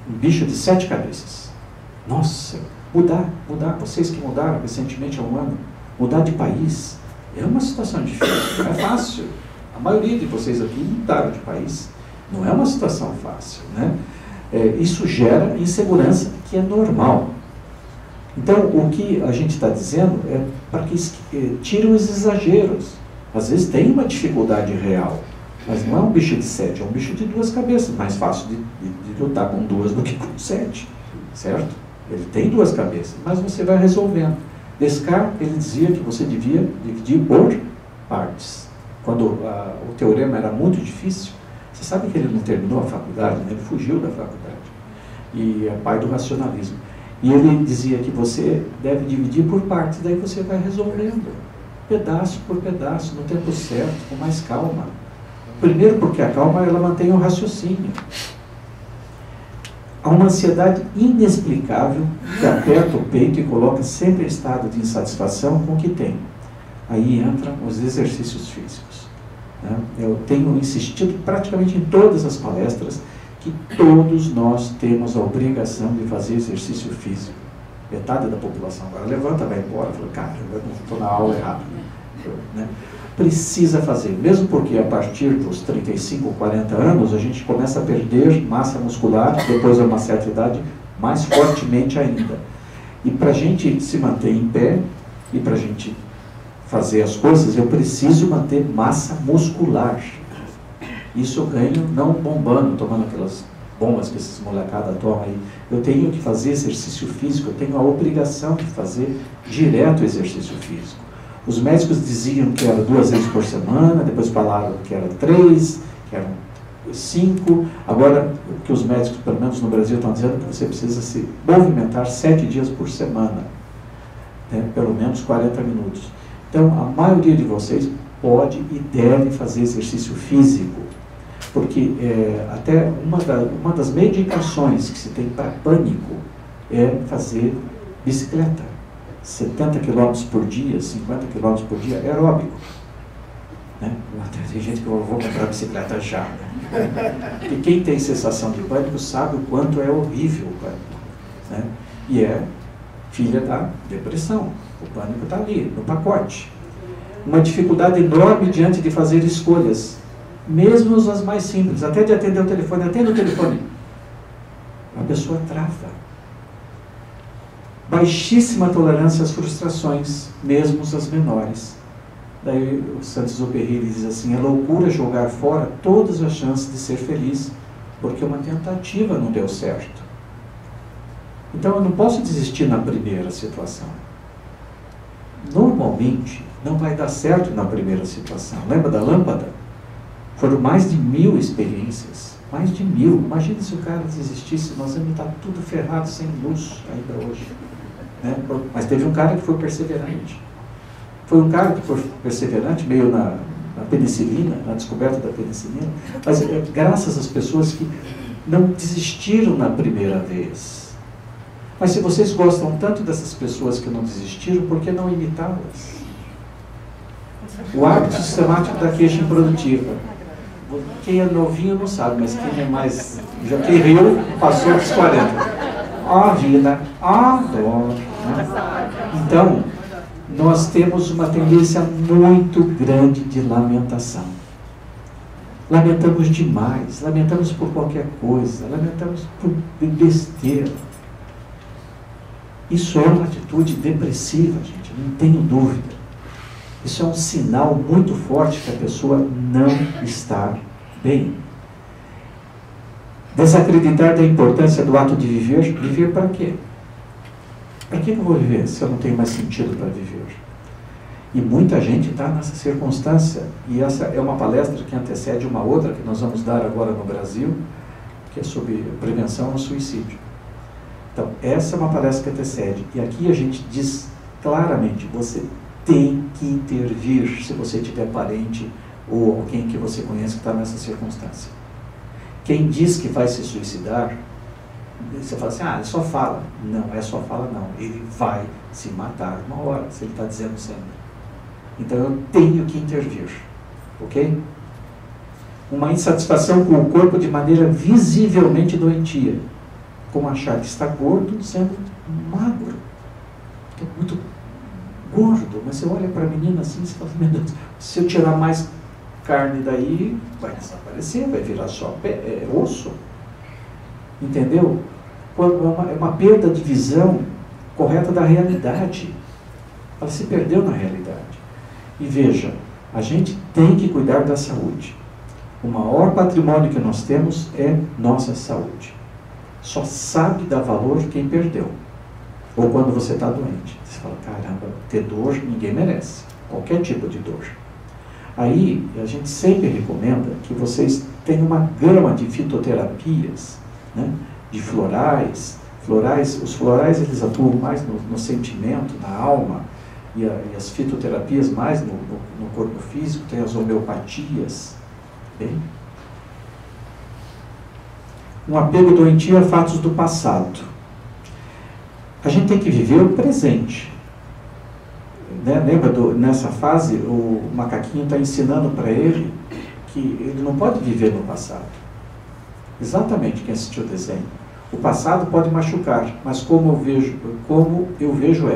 um bicho de 7 cabeças. Nossa, mudar, vocês que mudaram recentemente há um ano, mudar de país, é uma situação difícil, não é fácil. A maioria de vocês aqui mudaram de país, não é uma situação fácil, né? Isso gera insegurança, que é normal. Então, o que a gente está dizendo é para que tirem os exageros. Às vezes tem uma dificuldade real, mas não é um bicho de 7, é um bicho de 2 cabeças. Mais fácil de lutar com 2 do que com 7, certo? Ele tem 2 cabeças, mas você vai resolvendo. Descartes, ele dizia que você devia dividir por partes. Quando o teorema era muito difícil, você sabe que ele não terminou a faculdade, né? Ele fugiu da faculdade. E é pai do racionalismo. E ele dizia que você deve dividir por partes, daí você vai resolvendo, pedaço por pedaço, no tempo certo, com mais calma. Primeiro porque a calma, ela mantém o raciocínio. Há uma ansiedade inexplicável que aperta o peito e coloca sempre em estado de insatisfação com o que tem. Aí entram os exercícios físicos, né? Eu tenho insistido praticamente em todas as palestras que todos nós temos a obrigação de fazer exercício físico. Metade da população agora levanta, vai embora, fala, cara, eu estou na aula errada, né? Precisa fazer, mesmo porque a partir dos 35, 40 anos, a gente começa a perder massa muscular, depois de uma certa idade, mais fortemente ainda. E para a gente se manter em pé, e para a gente fazer as coisas, eu preciso manter massa muscular. Isso eu ganho não bombando, tomando aquelas bombas que esses molecadas tomam aí. Eu tenho que fazer exercício físico, eu tenho a obrigação de fazer direto exercício físico. Os médicos diziam que era 2 vezes por semana, depois falaram que era 3, que eram 5. Agora, o que os médicos, pelo menos no Brasil, estão dizendo que você precisa se movimentar 7 dias por semana, né? Pelo menos 40 minutos. Então, a maioria de vocês pode e deve fazer exercício físico, porque até uma das medicações que se tem para pânico é fazer bicicleta. 70 km por dia, 50 km por dia, aeróbico, né? Tem gente que eu vou comprar bicicleta já, né? E quem tem sensação de pânico sabe o quanto é horrível o pânico, né? E é filha da depressão. O pânico está ali, no pacote. Uma dificuldade enorme diante de fazer escolhas, mesmo as mais simples, até de atender o telefone. Atende o telefone, a pessoa trava. Baixíssima tolerância às frustrações, mesmo as menores. Daí o Saint-Exupéry diz assim, é loucura jogar fora todas as chances de ser feliz, porque uma tentativa não deu certo. Então eu não posso desistir na primeira situação. Normalmente não vai dar certo na primeira situação. Lembra da lâmpada? Foram mais de 1000 experiências. Mais de 1000. Imagina se o cara desistisse, nós íamos estar tudo ferrado, sem luz ainda hoje, né? Mas teve um cara que foi perseverante. Foi um cara que foi perseverante, meio na penicilina, na descoberta da penicilina, mas graças às pessoas que não desistiram na primeira vez. Mas se vocês gostam tanto dessas pessoas que não desistiram, por que não imitá-las? O hábito sistemático da queixa improdutiva. Quem é novinho não sabe, mas quem é mais... quem riu, passou dos 40. Ó vida, ó dor. Né? Então, nós temos uma tendência muito grande de lamentação. Lamentamos demais, lamentamos por qualquer coisa, lamentamos por besteira. Isso é uma atitude depressiva, gente, não tenho dúvida. Isso é um sinal muito forte que a pessoa não está bem. Desacreditar da importância do ato de viver. Viver para quê? Para que eu vou viver se eu não tenho mais sentido para viver? E muita gente está nessa circunstância. E essa é uma palestra que antecede uma outra que nós vamos dar agora no Brasil, que é sobre prevenção ao suicídio. Então, essa é uma palestra que antecede. E aqui a gente diz claramente, você tem que intervir se você tiver parente ou alguém que você conhece que está nessa circunstância. Quem diz que vai se suicidar, você fala assim, ele só fala. Não, é só fala não. Ele vai se matar uma hora, se ele está dizendo sempre. Então eu tenho que intervir. Ok? Uma insatisfação com o corpo de maneira visivelmente doentia. Como achar que está gordo sendo magro. Estou muito gordo, mas você olha para a menina assim e fala, meu Deus, se eu tirar mais carne daí, vai desaparecer, vai virar só osso. Entendeu? É uma perda de visão correta da realidade. Ela se perdeu na realidade. E veja, a gente tem que cuidar da saúde. O maior patrimônio que nós temos é nossa saúde. Só sabe dar valor quem perdeu. Ou quando você está doente. Você fala, caramba, ter dor ninguém merece. Qualquer tipo de dor. Aí, a gente sempre recomenda que vocês tenham uma gama de fitoterapias, né? De florais. Os florais eles atuam mais no sentimento, na alma, e as fitoterapias mais no corpo físico, tem as homeopatias. Bem? Um apego doentio a fatos do passado. A gente tem que viver o presente. Né? Lembra, nessa fase, o macaquinho está ensinando para ele que ele não pode viver no passado. Exatamente quem assistiu o desenho. O passado pode machucar, mas como eu vejo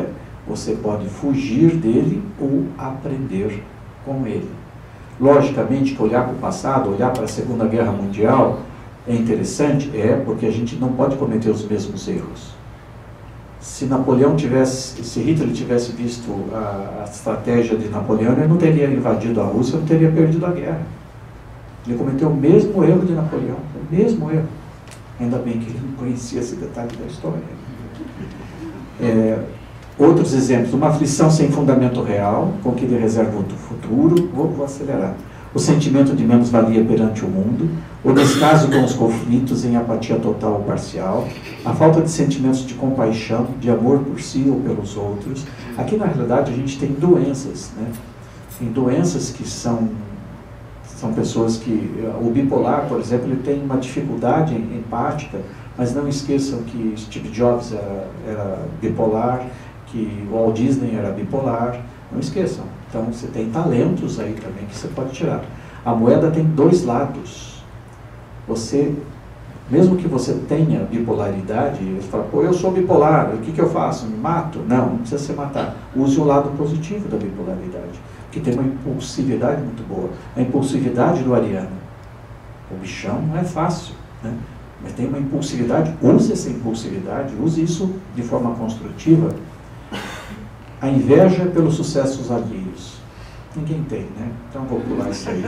você pode fugir dele ou aprender com ele. Logicamente que olhar para o passado, olhar para a Segunda Guerra Mundial é interessante, porque a gente não pode cometer os mesmos erros. Se Hitler tivesse visto a estratégia de Napoleão, ele não teria invadido a Rússia, não teria perdido a guerra. Ele cometeu o mesmo erro de Napoleão, o mesmo erro. Ainda bem que ele não conhecia esse detalhe da história. Outros exemplos, uma aflição sem fundamento real, com que ele reserva o futuro, vou acelerar. O sentimento de menos-valia perante o mundo, o descaso com os conflitos em apatia total ou parcial, a falta de sentimentos de compaixão, de amor por si ou pelos outros. Aqui, na realidade, a gente tem doenças, né? Tem doenças que são pessoas que... O bipolar, por exemplo, ele tem uma dificuldade empática, mas não esqueçam que Steve Jobs era bipolar, que o Walt Disney era bipolar, não esqueçam. Então, você tem talentos aí também que você pode tirar. A moeda tem dois lados. Mesmo que você tenha bipolaridade, você fala, eu sou bipolar, o que eu faço? Me mato? Não precisa se matar. Use o lado positivo da bipolaridade, que tem uma impulsividade muito boa. A impulsividade do ariano. O bichão não é fácil, né? Mas tem uma impulsividade, use essa impulsividade, use isso de forma construtiva. A inveja pelos sucessos alheios. Ninguém tem, né? Então vou pular isso aí.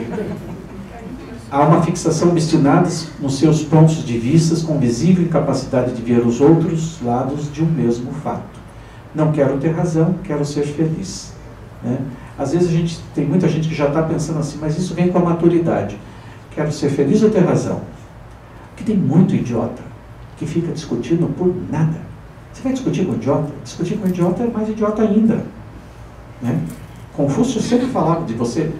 Há uma fixação obstinada nos seus pontos de vista, com visível incapacidade de ver os outros lados de um mesmo fato. Não quero ter razão, quero ser feliz. Né? Às vezes tem muita gente que já está pensando assim, mas isso vem com a maturidade. Quero ser feliz ou ter razão? Porque tem muito idiota que fica discutindo por nada. Você vai discutir com o idiota? Discutir com o idiota é mais idiota ainda. Né? Confúcio sempre falava de você,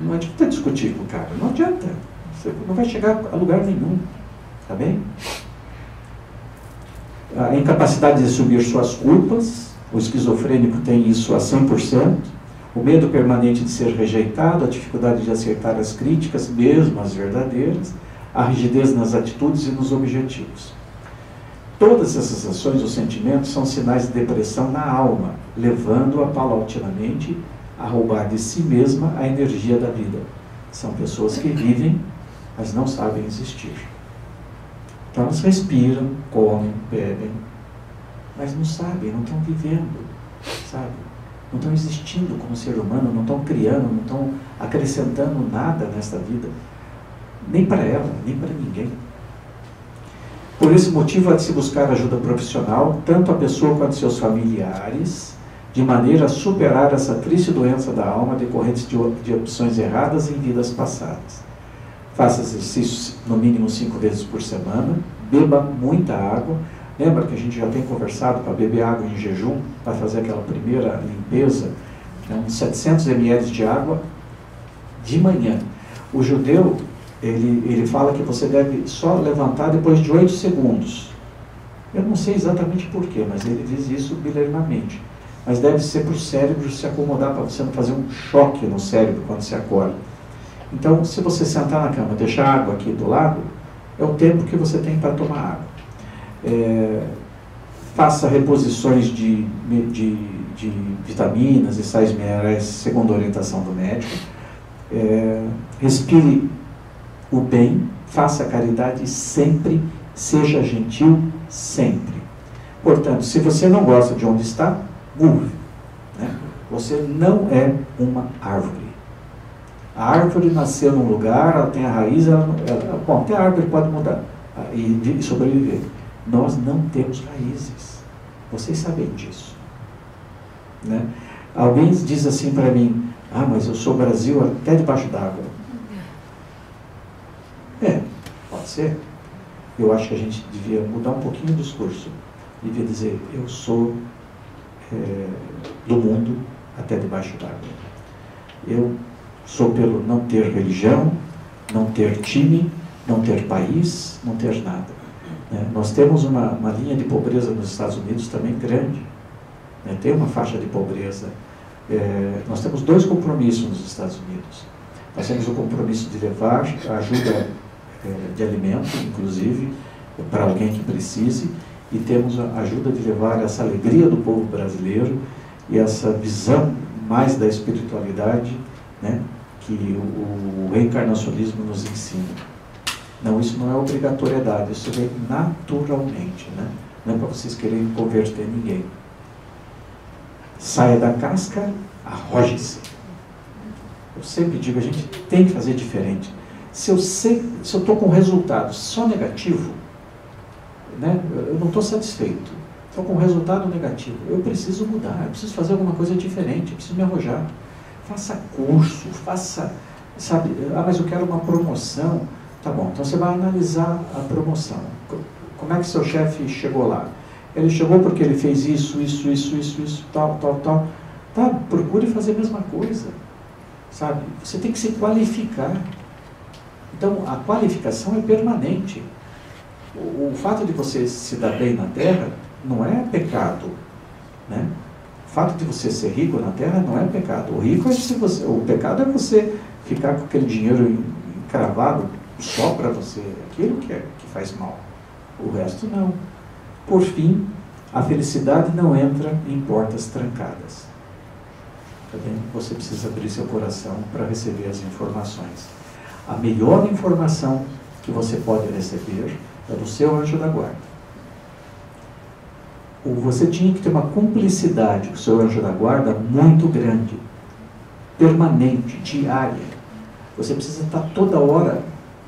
não adianta discutir com o cara, não adianta. Você não vai chegar a lugar nenhum. Tá bem? A incapacidade de assumir suas culpas, o esquizofrênico tem isso a 100%. O medo permanente de ser rejeitado, a dificuldade de acertar as críticas, mesmo as verdadeiras, a rigidez nas atitudes e nos objetivos. Todas essas ações ou sentimentos são sinais de depressão na alma, levando-a paulatinamente a roubar de si mesma a energia da vida. São pessoas que vivem, mas não sabem existir. Então elas respiram, comem, bebem, mas não sabem, não estão vivendo, sabe? Não estão existindo como ser humano, não estão criando, não estão acrescentando nada nesta vida, nem para ela, nem para ninguém. Por esse motivo, há de se buscar ajuda profissional, tanto a pessoa quanto seus familiares, de maneira a superar essa triste doença da alma decorrente de opções erradas em vidas passadas. Faça exercícios no mínimo 5 vezes por semana, beba muita água. Lembra que a gente já tem conversado para beber água em jejum, para fazer aquela primeira limpeza, uns 700 ml de água de manhã. O judeu, ele fala que você deve só levantar depois de 8 segundos. Eu não sei exatamente porquê, mas ele diz isso milenarmente. Mas deve ser para o cérebro se acomodar, para você não fazer um choque no cérebro quando você acorda. Então, se você sentar na cama, deixar a água aqui do lado, é o tempo que você tem para tomar água. Faça reposições de vitaminas e sais minerais segundo a orientação do médico. Respire o bem, faça a caridade sempre, seja gentil sempre. Portanto, se você não gosta de onde está, mude. Você não é uma árvore. A árvore nasceu num lugar, ela tem a raiz, bom, até a árvore pode mudar e sobreviver. Nós não temos raízes. Vocês sabem disso. Alguém diz assim para mim, mas eu sou Brasil até debaixo d'água. Pode ser. Eu acho que a gente devia mudar um pouquinho o discurso. Devia dizer, eu sou do mundo até debaixo d'água. Eu sou pelo não ter religião, não ter time, não ter país, não ter nada. Nós temos uma linha de pobreza nos Estados Unidos também grande. Tem uma faixa de pobreza. Nós temos 2 compromissos nos Estados Unidos. Nós temos o compromisso de levar ajuda de alimento, inclusive, para alguém que precise, e temos a ajuda de levar essa alegria do povo brasileiro e essa visão mais da espiritualidade, que o reencarnacionismo nos ensina. Não, isso não é obrigatoriedade, isso vem naturalmente, não é para vocês quererem converter ninguém. Saia da casca, arroje-se. Eu sempre digo, a gente tem que fazer diferente. Se eu estou com resultado só negativo, eu não estou satisfeito. Estou com resultado negativo. Eu preciso mudar, eu preciso fazer alguma coisa diferente, eu preciso me arrojar. Faça curso, sabe, mas eu quero uma promoção. Tá bom, então você vai analisar a promoção. Como é que seu chefe chegou lá? Ele chegou porque ele fez isso, tal. Tá, procure fazer a mesma coisa. Sabe? Você tem que se qualificar. Então, a qualificação é permanente. O fato de você se dar bem na Terra não é pecado. O fato de você ser rico na Terra não é pecado. O pecado é você ficar com aquele dinheiro encravado só para você, aquilo que faz mal. O resto não. Por fim, a felicidade não entra em portas trancadas. Tá bem? Você precisa abrir seu coração para receber as informações. A melhor informação que você pode receber é do seu anjo da guarda. Você tinha que ter uma cumplicidade com o seu anjo da guarda muito grande, permanente, diária. Você precisa estar toda hora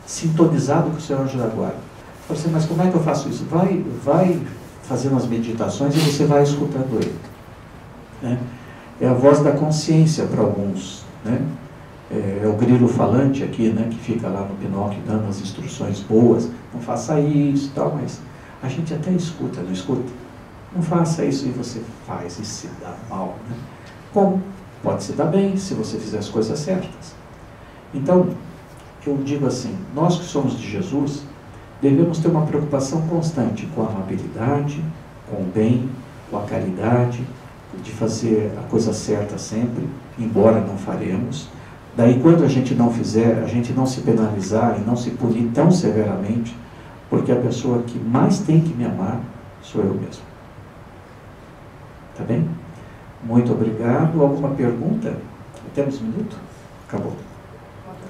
sintonizado com o seu anjo da guarda. Você, mas como é que eu faço isso? Vai fazendo as meditações e você vai escutando ele. É a voz da consciência para alguns. É o grilo falante aqui, que fica lá no Pinóquio dando as instruções boas. Não faça isso, tal, mas a gente até escuta, não escuta? Não faça isso e você faz e se dá mal. Como? Pode se dar bem se você fizer as coisas certas. Então, eu digo assim, nós que somos de Jesus, devemos ter uma preocupação constante com a amabilidade, com o bem, com a caridade, de fazer a coisa certa sempre, embora não faremos. Daí, quando a gente não fizer, a gente não se penalizar e não se punir tão severamente, porque a pessoa que mais tem que me amar sou eu mesmo. Tá bem? Muito obrigado. Alguma pergunta? Temos um minuto? Acabou.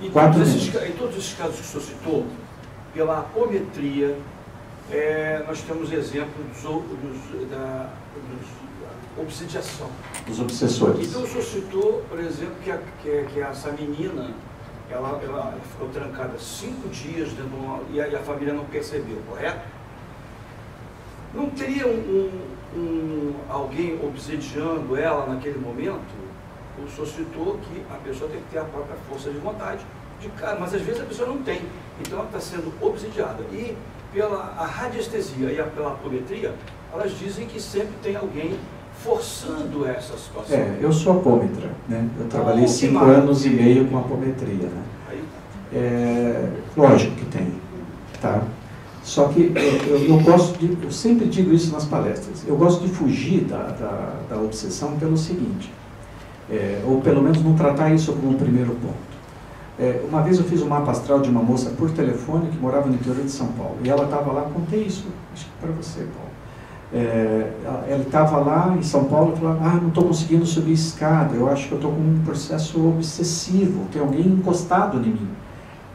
Em todos esses casos que o senhor citou, pela apometria, nós temos exemplo da obsediação. Dos obsessores. Então o senhor citou, por exemplo, que essa menina, ela ficou trancada 5 dias dentro de e a família não percebeu, correto? Não teria alguém obsediando ela naquele momento? O senhor citou que a pessoa tem que ter a própria força de vontade, mas às vezes a pessoa não tem, então ela está sendo obsidiada. E pela radiestesia e pela apometria, elas dizem que sempre tem alguém forçando essa situação. Eu sou apômetra, né? Eu trabalhei 5 anos e meio com apometria, né? Lógico que tem, tá? Só que eu sempre digo isso nas palestras, eu gosto de fugir da obsessão pelo seguinte, ou pelo menos não tratar isso como um primeiro ponto. Uma vez eu fiz um mapa astral de uma moça por telefone que morava no interior de São Paulo, e ela estava lá, contei isso, acho que para você, Paulo. Ela estava lá em São Paulo e falava, não estou conseguindo subir escada, eu acho que eu estou com um processo obsessivo, tem alguém encostado em mim.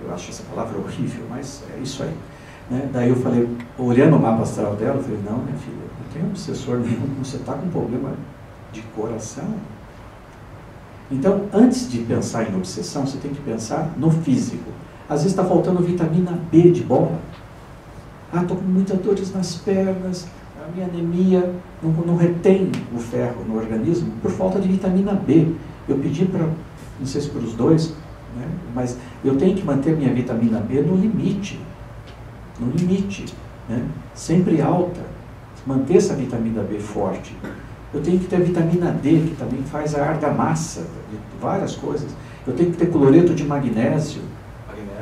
Eu acho essa palavra horrível, mas é isso aí. Né? Daí eu falei, olhando o mapa astral dela, eu falei, não, minha filha, não tem obsessor nenhum, você está com um problema de coração. Então, antes de pensar em obsessão, você tem que pensar no físico. Às vezes está faltando vitamina B de bola. Estou com muitas dores nas pernas, a minha anemia não retém o ferro no organismo por falta de vitamina B. Eu pedi para, não sei se para os dois, né, mas eu tenho que manter minha vitamina B no limite, né, sempre alta, manter essa vitamina B forte. Eu tenho que ter vitamina D, que também faz a argamassa de várias coisas. Eu tenho que ter cloreto de magnésio.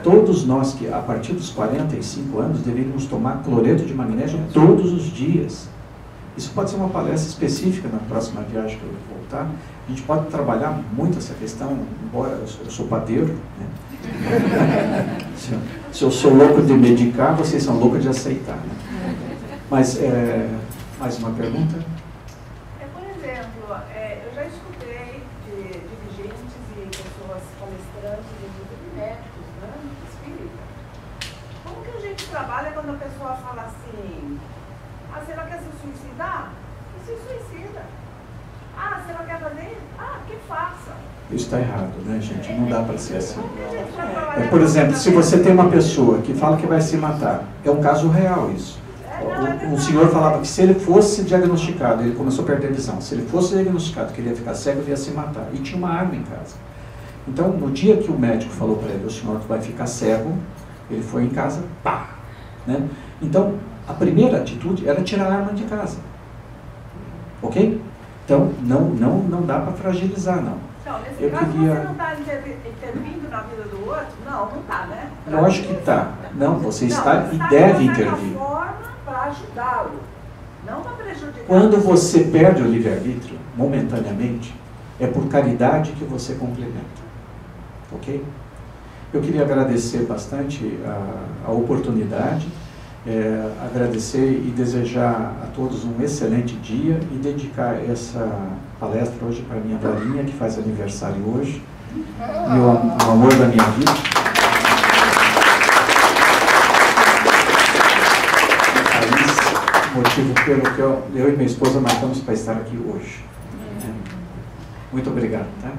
Todos nós que, a partir dos 45 anos, deveríamos tomar cloreto de magnésio todos os dias. Isso pode ser uma palestra específica na próxima viagem que eu vou voltar. A gente pode trabalhar muito essa questão, embora eu sou padeiro, né? Se eu sou louco de medicar, vocês são loucos de aceitar. Né? Mas, mais uma pergunta? Por exemplo, eu já escutei de dirigentes e pessoas palestrantes, de médicos, né, espírita. Como que a gente trabalha quando a pessoa fala assim, se ela quer se suicidar, se suicida. Se ela quer fazer, que faça. Isso está errado, né, gente? Não dá para ser assim. Por exemplo, se você tem uma pessoa que fala que vai se matar, é um caso real isso. O senhor falava que se ele fosse diagnosticado, ele começou a perder a visão, se ele fosse diagnosticado que ele ia ficar cego, ele ia se matar. E tinha uma arma em casa. Então, no dia que o médico falou para ele, o senhor vai ficar cego, ele foi em casa, pá! Né? Então, a primeira atitude era tirar a arma de casa. Ok? Então, não dá para fragilizar, não. Não, nesse caso você não está intervindo na vida do outro? Não está, né? Lógico que está. Não, você está e deve intervir. Para ajudá-lo, não para prejudicar. Quando você perde o livre-arbítrio, momentaneamente, é por caridade que você complementa. Ok? Eu queria agradecer bastante a oportunidade, agradecer e desejar a todos um excelente dia e dedicar essa palestra hoje para a minha Varinha, que faz aniversário hoje, o amor da minha vida. Motivo pelo que eu e minha esposa marcamos para estar aqui hoje. Muito obrigado, tá?